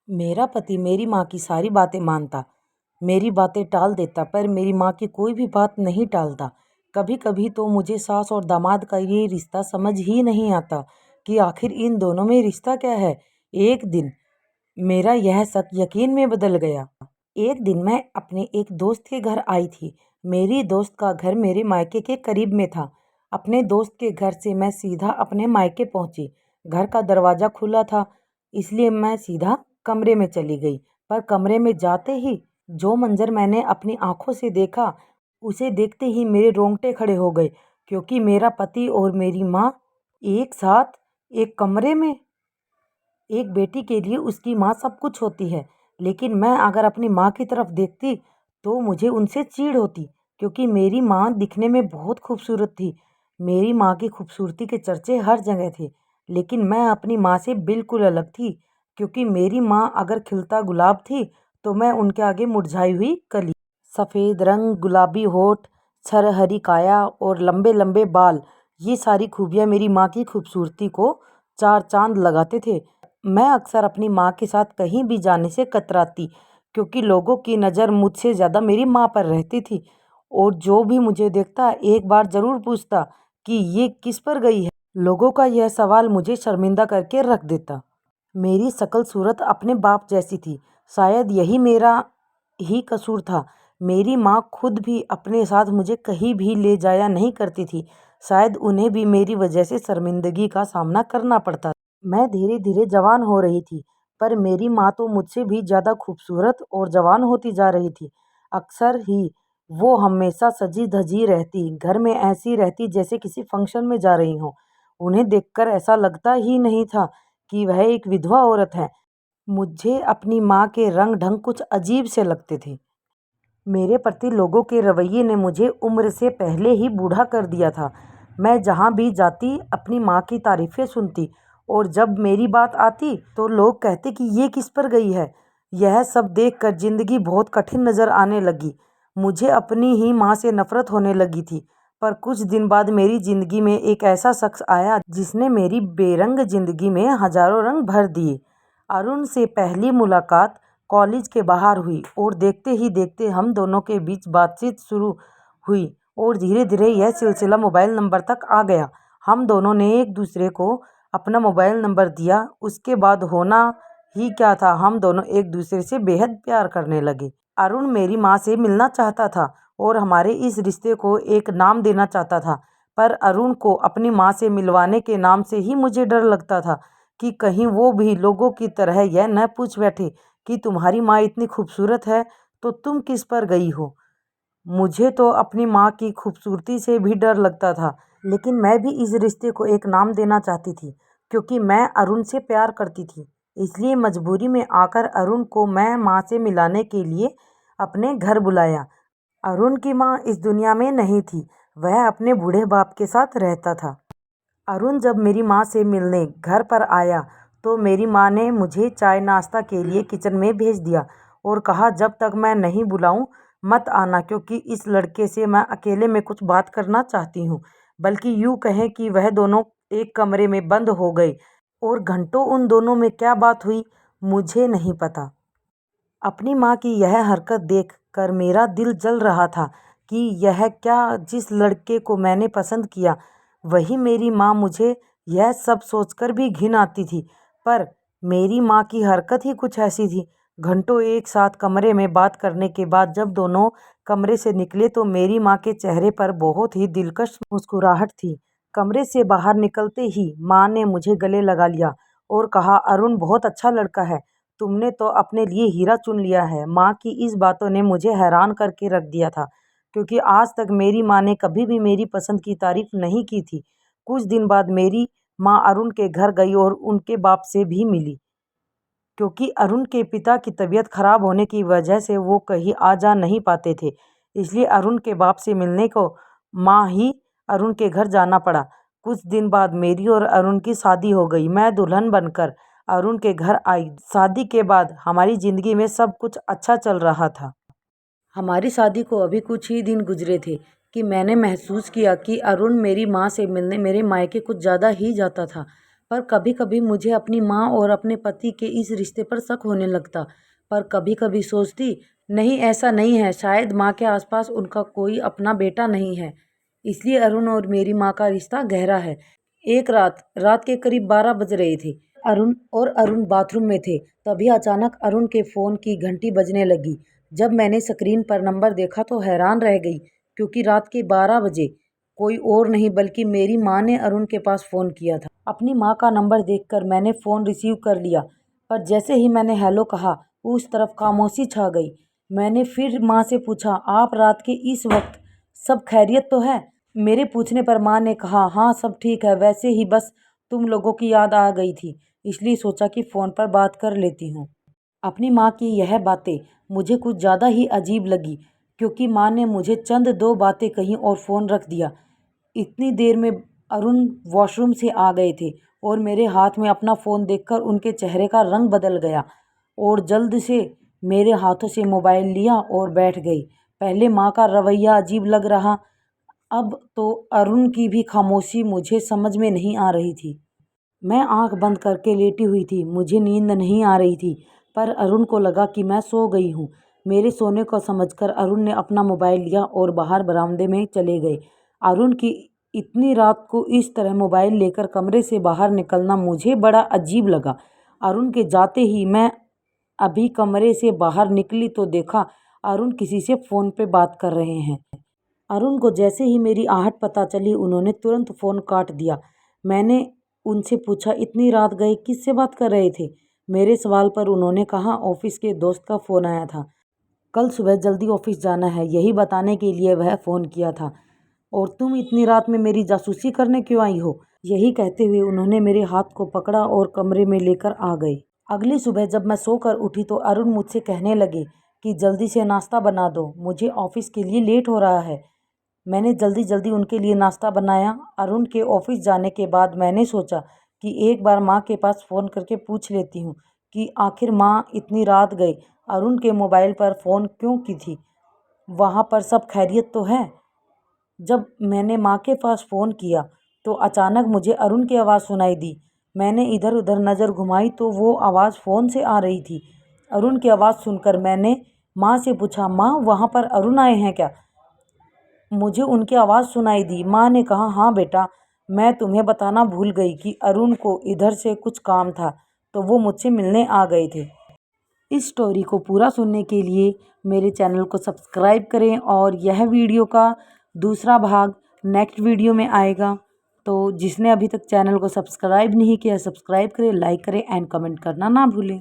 मेरा पति मेरी माँ की सारी बातें मानता, मेरी बातें टाल देता, पर मेरी माँ की कोई भी बात नहीं टालता। कभी कभी तो मुझे सास और दामाद का ये रिश्ता समझ ही नहीं आता कि आखिर इन दोनों में रिश्ता क्या है। एक दिन मेरा यह शक यकीन में बदल गया। एक दिन मैं अपने एक दोस्त के घर आई थी। मेरी दोस्त का घर मेरे मायके के करीब में था। अपने दोस्त के घर से मैं सीधा अपने मायके पहुंची। घर का दरवाज़ा खुला था, इसलिए मैं सीधा कमरे में चली गई। पर कमरे में जाते ही जो मंजर मैंने अपनी आंखों से देखा, उसे देखते ही मेरे रोंगटे खड़े हो गए, क्योंकि मेरा पति और मेरी माँ एक साथ एक कमरे में। एक बेटी के लिए उसकी माँ सब कुछ होती है, लेकिन मैं अगर अपनी माँ की तरफ देखती तो मुझे उनसे चिढ़ होती, क्योंकि मेरी माँ दिखने में बहुत खूबसूरत थी। मेरी माँ की खूबसूरती के चर्चे हर जगह थे, लेकिन मैं अपनी माँ से बिल्कुल अलग थी, क्योंकि मेरी माँ अगर खिलता गुलाब थी तो मैं उनके आगे मुरझाई हुई कली। सफ़ेद रंग, गुलाबी होठ, छरहरी काया और लंबे लंबे बाल, ये सारी खूबियाँ मेरी माँ की खूबसूरती को चार चांद लगाते थे। मैं अक्सर अपनी माँ के साथ कहीं भी जाने से कतराती, क्योंकि लोगों की नज़र मुझसे ज़्यादा मेरी माँ पर रहती थी। और जो भी मुझे देखता एक बार ज़रूर पूछता कि ये किस पर गई है। लोगों का यह सवाल मुझे शर्मिंदा करके रख देता। मेरी शक्ल सूरत अपने बाप जैसी थी। शायद यही मेरा ही कसूर था। मेरी माँ खुद भी अपने साथ मुझे कहीं भी ले जाया नहीं करती थी। शायद उन्हें भी मेरी वजह से शर्मिंदगी का सामना करना पड़ता। मैं धीरे धीरे जवान हो रही थी, पर मेरी माँ तो मुझसे भी ज़्यादा खूबसूरत और जवान होती जा रही थी। अक्सर ही वो हमेशा सजी धजी रहती, घर में ऐसी रहती जैसे किसी फंक्शन में जा रही हो। उन्हें देखकर ऐसा लगता ही नहीं था कि वह एक विधवा औरत है। मुझे अपनी माँ के रंग ढंग कुछ अजीब से लगते थे। मेरे प्रति लोगों के रवैये ने मुझे उम्र से पहले ही बूढ़ा कर दिया था। मैं जहाँ भी जाती अपनी माँ की तारीफ़ें सुनती, और जब मेरी बात आती तो लोग कहते कि ये किस पर गई है। यह सब देखकर ज़िंदगी बहुत कठिन नज़र आने लगी। मुझे अपनी ही माँ से नफ़रत होने लगी थी। पर कुछ दिन बाद मेरी ज़िंदगी में एक ऐसा शख्स आया जिसने मेरी बेरंग ज़िंदगी में हज़ारों रंग भर दिए। अरुण से पहली मुलाकात कॉलेज के बाहर हुई, और देखते ही देखते हम दोनों के बीच बातचीत शुरू हुई, और धीरे धीरे यह सिलसिला मोबाइल नंबर तक आ गया। हम दोनों ने एक दूसरे को अपना मोबाइल नंबर दिया। उसके बाद होना ही क्या था, हम दोनों एक दूसरे से बेहद प्यार करने लगे। अरुण मेरी माँ से मिलना चाहता था और हमारे इस रिश्ते को एक नाम देना चाहता था, पर अरुण को अपनी माँ से मिलवाने के नाम से ही मुझे डर लगता था कि कहीं वो भी लोगों की तरह यह न पूछ बैठे कि तुम्हारी माँ इतनी खूबसूरत है तो तुम किस पर गई हो। मुझे तो अपनी माँ की खूबसूरती से भी डर लगता था, लेकिन मैं भी इस रिश्ते को एक नाम देना चाहती थी, क्योंकि मैं अरुण से प्यार करती थी। इसलिए मजबूरी में आकर अरुण को मैं माँ से मिलाने के लिए अपने घर बुलाया। अरुण की माँ इस दुनिया में नहीं थी, वह अपने बूढ़े बाप के साथ रहता था। अरुण जब मेरी माँ से मिलने घर पर आया तो मेरी माँ ने मुझे चाय नाश्ता के लिए किचन में भेज दिया और कहा जब तक मैं नहीं बुलाऊं मत आना, क्योंकि इस लड़के से मैं अकेले में कुछ बात करना चाहती हूँ। बल्कि यूँ कहें कि वह दोनों एक कमरे में बंद हो गए, और घंटों उन दोनों में क्या बात हुई मुझे नहीं पता। अपनी माँ की यह हरकत देख कर मेरा दिल जल रहा था कि यह क्या, जिस लड़के को मैंने पसंद किया वही मेरी माँ। मुझे यह सब सोचकर भी घिन आती थी, पर मेरी माँ की हरकत ही कुछ ऐसी थी। घंटों एक साथ कमरे में बात करने के बाद जब दोनों कमरे से निकले तो मेरी माँ के चेहरे पर बहुत ही दिलकश मुस्कुराहट थी। कमरे से बाहर निकलते ही माँ ने मुझे गले लगा लिया और कहा, अरुण बहुत अच्छा लड़का है, तुमने तो अपने लिए हीरा चुन लिया है। माँ की इस बातों ने मुझे हैरान करके रख दिया था, क्योंकि आज तक मेरी माँ ने कभी भी मेरी पसंद की तारीफ नहीं की थी। कुछ दिन बाद मेरी माँ अरुण के घर गई और उनके बाप से भी मिली, क्योंकि अरुण के पिता की तबीयत खराब होने की वजह से वो कहीं आ जा नहीं पाते थे। इसलिए अरुण के बाप से मिलने को माँ ही अरुण के घर जाना पड़ा। कुछ दिन बाद मेरी और अरुण की शादी हो गई। मैं दुल्हन बनकर अरुण के घर आई। शादी के बाद हमारी ज़िंदगी में सब कुछ अच्छा चल रहा था। हमारी शादी को अभी कुछ ही दिन गुजरे थे कि मैंने महसूस किया कि अरुण मेरी माँ से मिलने मेरे मायके कुछ ज़्यादा ही जाता था। पर कभी कभी मुझे अपनी माँ और अपने पति के इस रिश्ते पर शक होने लगता। पर कभी कभी सोचती, नहीं ऐसा नहीं है, शायद माँ के आसपास उनका कोई अपना बेटा नहीं है, इसलिए अरुण और मेरी माँ का रिश्ता गहरा है। एक रात रात के करीब 12 बज रहे थे। अरुण बाथरूम में थे। तभी अचानक अरुण के फ़ोन की घंटी बजने लगी। जब मैंने स्क्रीन पर नंबर देखा तो हैरान रह गई, क्योंकि रात के 12 बजे कोई और नहीं बल्कि मेरी माँ ने अरुण के पास फ़ोन किया था। अपनी माँ का नंबर देखकर मैंने फ़ोन रिसीव कर लिया, पर जैसे ही मैंने हेलो कहा, उस तरफ खामोशी छा गई। मैंने फिर माँ से पूछा, आप रात के इस वक्त सब खैरियत तो है? मेरे पूछने पर माँ ने कहा, हाँ सब ठीक है, वैसे ही बस तुम लोगों की याद आ गई थी, इसलिए सोचा कि फ़ोन पर बात कर लेती हूँ। अपनी माँ की यह बातें मुझे कुछ ज़्यादा ही अजीब लगी, क्योंकि माँ ने मुझे चंद 2 बातें कहीं और फ़ोन रख दिया। इतनी देर में अरुण वॉशरूम से आ गए थे और मेरे हाथ में अपना फ़ोन देखकर उनके चेहरे का रंग बदल गया और जल्द से मेरे हाथों से मोबाइल लिया और बैठ गई। पहले माँ का रवैया अजीब लग रहा, अब तो अरुण की भी खामोशी मुझे समझ में नहीं आ रही थी। मैं आंख बंद करके लेटी हुई थी, मुझे नींद नहीं आ रही थी, पर अरुण को लगा कि मैं सो गई हूँ। मेरे सोने को समझकर अरुण ने अपना मोबाइल लिया और बाहर बरामदे में चले गए। अरुण की इतनी रात को इस तरह मोबाइल लेकर कमरे से बाहर निकलना मुझे बड़ा अजीब लगा। अरुण के जाते ही मैं अभी कमरे से बाहर निकली तो देखा अरुण किसी से फ़ोन पे बात कर रहे हैं। अरुण को जैसे ही मेरी आहट पता चली, उन्होंने तुरंत फ़ोन काट दिया। मैंने उनसे पूछा, इतनी रात गए किससे बात कर रहे थे? मेरे सवाल पर उन्होंने कहा, ऑफिस के दोस्त का फ़ोन आया था, कल सुबह जल्दी ऑफिस जाना है, यही बताने के लिए वह फ़ोन किया था। और तुम इतनी रात में मेरी जासूसी करने क्यों आई हो? यही कहते हुए उन्होंने मेरे हाथ को पकड़ा और कमरे में लेकर आ गए। अगली सुबह जब मैं सोकर उठी तो अरुण मुझसे कहने लगे कि जल्दी से नाश्ता बना दो, मुझे ऑफिस के लिए लेट हो रहा है। मैंने जल्दी जल्दी उनके लिए नाश्ता बनाया। अरुण के ऑफिस जाने के बाद मैंने सोचा कि एक बार माँ के पास फ़ोन करके पूछ लेती हूँ कि आखिर माँ इतनी रात गए अरुण के मोबाइल पर फ़ोन क्यों की थी, वहाँ पर सब खैरियत तो है। जब मैंने माँ के पास फ़ोन किया तो अचानक मुझे अरुण की आवाज़ सुनाई दी। मैंने इधर उधर नज़र घुमाई तो वो आवाज़ फ़ोन से आ रही थी। अरुण की आवाज़ सुनकर मैंने माँ से पूछा, माँ वहाँ पर अरुण आए हैं क्या? मुझे उनकी आवाज़ सुनाई दी। माँ ने कहा, हाँ बेटा, मैं तुम्हें बताना भूल गई कि अरुण को इधर से कुछ काम था तो वो मुझसे मिलने आ गए थे। इस स्टोरी को पूरा सुनने के लिए मेरे चैनल को सब्सक्राइब करें और यह वीडियो का दूसरा भाग नेक्स्ट वीडियो में आएगा। तो जिसने अभी तक चैनल को सब्सक्राइब नहीं किया, सब्सक्राइब करें, लाइक करें एंड कमेंट करना ना भूलें।